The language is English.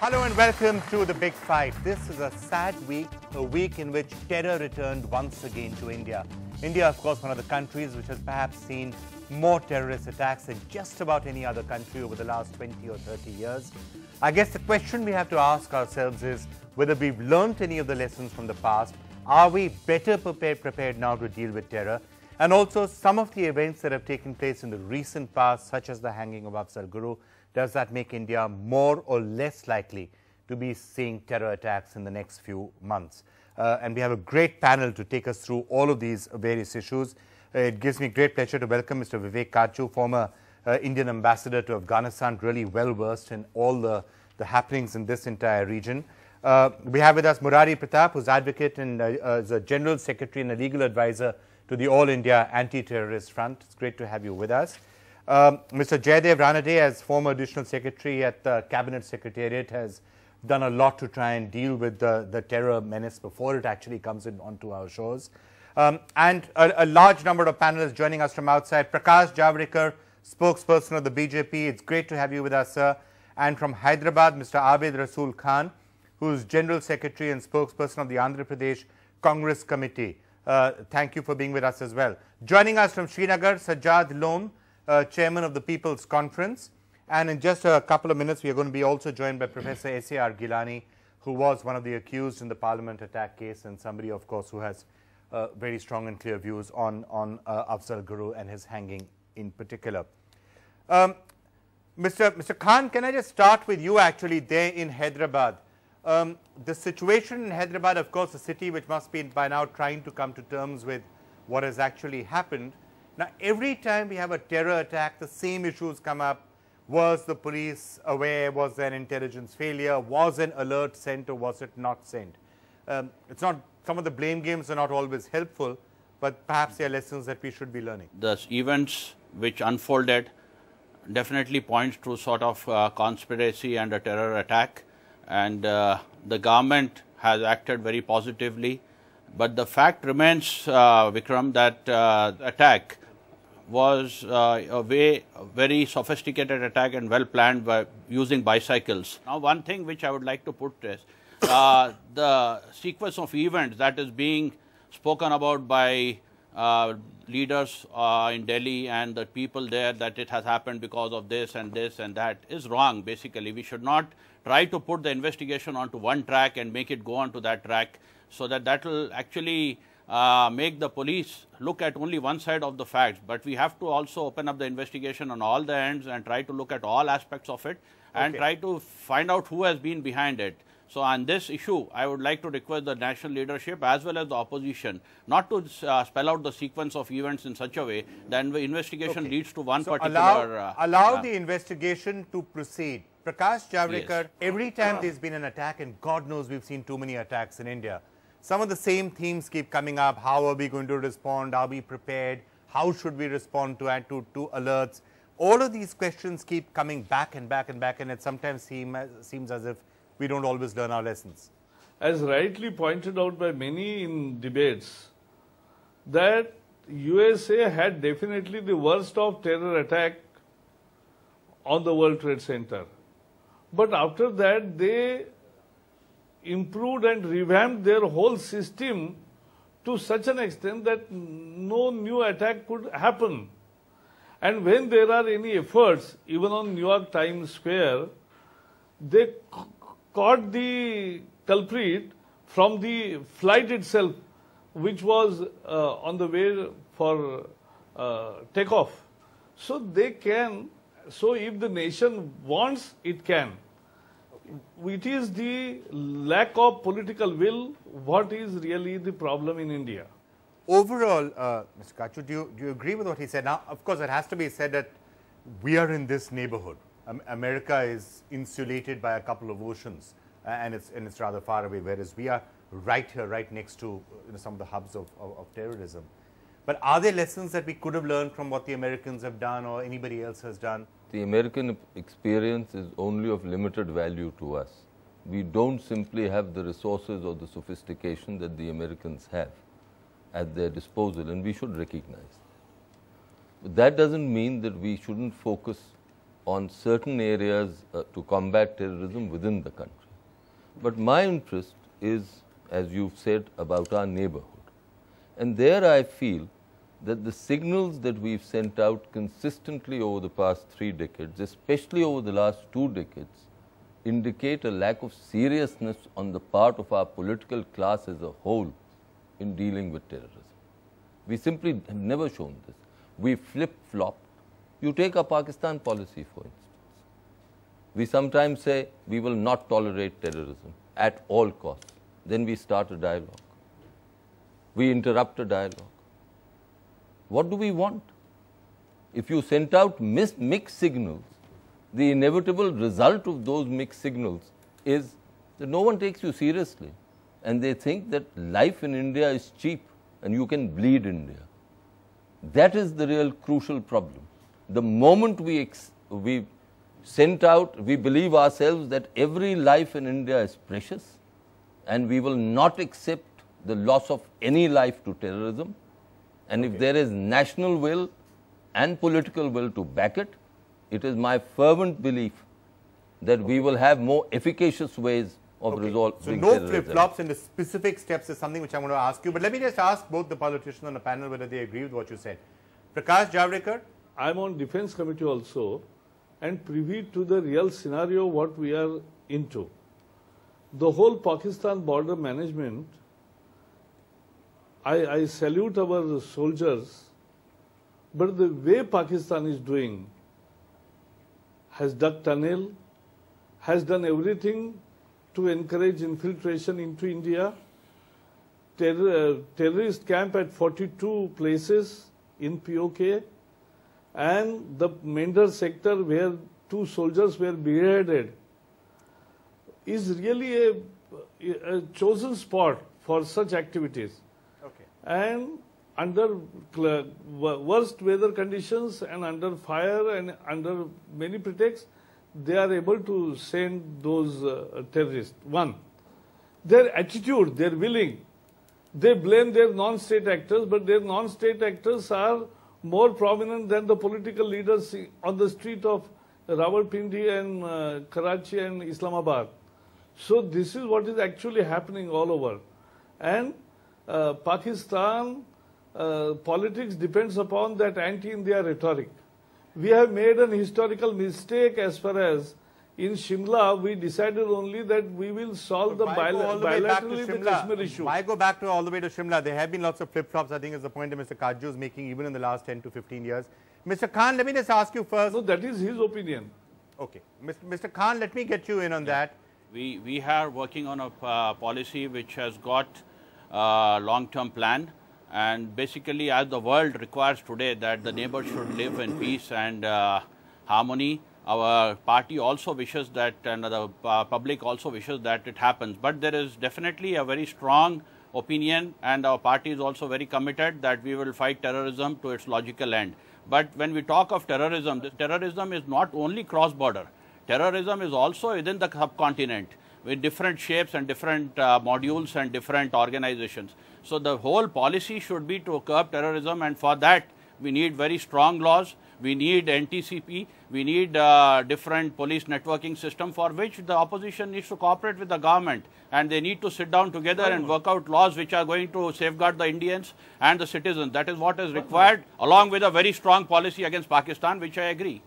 Hello and welcome to The Big Fight. This is a sad week, a week in which terror returned once again to India. India, of course, one of the countries which has perhaps seen more terrorist attacks than just about any other country over the last 20 or 30 years. I guess the question we have to ask ourselves is whether we've learnt any of the lessons from the past. Are we better prepared now to deal with terror? And also some of the events that have taken place in the recent past, such as the hanging of Afzal Guru, does that make India more or less likely to be seeing terror attacks in the next few months? And we have a great panel to take us through all of these various issues. It gives me great pleasure to welcome Mr. Vivek Kaju, former Indian ambassador to Afghanistan, really well versed in all the happenings in this entire region. We have with us Murari Pratap, who's advocate and is a general secretary and a legal advisor to the All India Anti-Terrorist Front. It's great to have you with us. Mr. Jaidev Ranade, as former additional secretary at the Cabinet Secretariat, has done a lot to try and deal with the terror menace before it actually comes onto our shores. And a large number of panelists joining us from outside. Prakash Javadekar, spokesperson of the BJP. It's great to have you with us, sir. And from Hyderabad, Mr. Abid Rasool Khan, who's general secretary and spokesperson of the Andhra Pradesh Congress Committee. Thank you for being with us as well. Joining us from Srinagar, Sajjad Lone, chairman of the People's Conference. And in just a couple of minutes, we are going to be also joined by Professor S.A.R. Gilani, who was one of the accused in the Parliament attack case and somebody, of course, who has very strong and clear views on Afzal Guru and his hanging in particular. Mr. Khan, can I just start with you actually there in Hyderabad? The situation in Hyderabad, of course, a city which must be by now trying to come to terms with what has actually happened. Now, every time we have a terror attack, the same issues come up. Was the police aware? Was there an intelligence failure? Was an alert sent or was it not sent? It's not, some of the blame games are not always helpful, but perhaps there are lessons that we should be learning. The events which unfolded definitely points to sort of conspiracy and a terror attack. And the government has acted very positively. But the fact remains, Vikram, that attack was a very sophisticated attack and well planned by using bicycles. Now, one thing which I would like to put is the sequence of events that is being spoken about by leaders in Delhi and the people there, that it has happened because of this and that is wrong. Basically, we should not try to put the investigation onto one track and make it go onto that track, so that will actually make the police look at only one side of the facts. But we have to also open up the investigation on all the ends and try to look at all aspects of it and try to find out who has been behind it. So on this issue, I would like to request the national leadership as well as the opposition not to spell out the sequence of events in such a way that the investigation leads to one particular... Allow the investigation to proceed. Prakash Javadekar, yes. Every time there's been an attack, and God knows we've seen too many attacks in India, some of the same themes keep coming up. How are we going to respond? Are we prepared? How should we respond to alerts? All of these questions keep coming back and back and back, and it sometimes seems as if we don't always learn our lessons. As rightly pointed out by many in debates, that USA had definitely the worst of terror attack on the World Trade Center. But after that, they improved and revamped their whole system to such an extent that no new attack could happen. And when there are any efforts, even on New York Times Square, they caught the culprit from the flight itself, which was on the way for takeoff. So they can, so if the nation wants, it can. It is the lack of political will what is really the problem in India. Overall, Mr. Kaju, do you agree with what he said? Now, of course, it has to be said that we are in this neighborhood. America is insulated by a couple of oceans, and it's rather far away, whereas we are right here, right next to some of the hubs of terrorism. But are there lessons that we could have learned from what the Americans have done or anybody else has done? The American experience is only of limited value to us. We don't simply have the resources or the sophistication that the Americans have at their disposal, and we should recognize. But that doesn't mean that we shouldn't focus on certain areas to combat terrorism within the country. But my interest is, as you've said, about our neighborhood. And there I feel that the signals that we've sent out consistently over the past 3 decades, especially over the last 2 decades, indicate a lack of seriousness on the part of our political class as a whole in dealing with terrorism. We simply have never shown this. We flip-flopped. You take our Pakistan policy, for instance. We sometimes say we will not tolerate terrorism at all costs. Then we start a dialogue. We interrupt a dialogue. What do we want? If you sent out mixed signals, the inevitable result of those mixed signals is that no one takes you seriously. And they think that life in India is cheap and you can bleed India. That is the real crucial problem. The moment we sent out, we believe ourselves that every life in India is precious and we will not accept the loss of any life to terrorism. And if there is national will and political will to back it, it is my fervent belief that we will have more efficacious ways of resolving terrorism. So no flip-flops, and the specific steps is something which I want to ask you. But let me just ask both the politicians on the panel whether they agree with what you said. Prakash Javadekar? I'm on Defense Committee also and privy to the real scenario what we are into. The whole Pakistan border management, I salute our soldiers, but the way Pakistan is doing, has dug tunnel, has done everything to encourage infiltration into India, terrorist camp at 42 places in POK, and the Mender sector where 2 soldiers were beheaded is really a chosen spot for such activities. Okay. And under worst weather conditions and under fire and under many pretexts, they are able to send those terrorists. One, their attitude, their willing. They blame their non-state actors, but their non-state actors are more prominent than the political leaders on the street of Rawalpindi and Karachi and Islamabad. So this is what is actually happening all over. And Pakistan politics depends upon that anti-India rhetoric. We have made an historical mistake as far as in Shimla, we decided only that we will solve the bilaterally the Kashmir issue. Why go back to all the way to Shimla? There have been lots of flip-flops, I think, is the point that Mr. Kajju is making even in the last 10 to 15 years. Mr. Khan, let me just ask you first. No, that is his opinion. Okay. Mr. Khan, let me get you in on that. We are working on a policy which has got a long-term plan, and basically as the world requires today that the neighbors should live in peace and harmony, our party also wishes that, and the public also wishes that it happens. But there is definitely a very strong opinion, and our party is also very committed that we will fight terrorism to its logical end. But when we talk of terrorism, this terrorism is not only cross-border. Terrorism is also within the subcontinent with different shapes and different modules and different organizations. So the whole policy should be to curb terrorism, and for that we need very strong laws. We need NTCP, we need different police networking system for which the opposition needs to cooperate with the government, and they need to sit down together and work out laws which are going to safeguard the Indians and the citizens. That is what is required, along with a very strong policy against Pakistan, which I agree.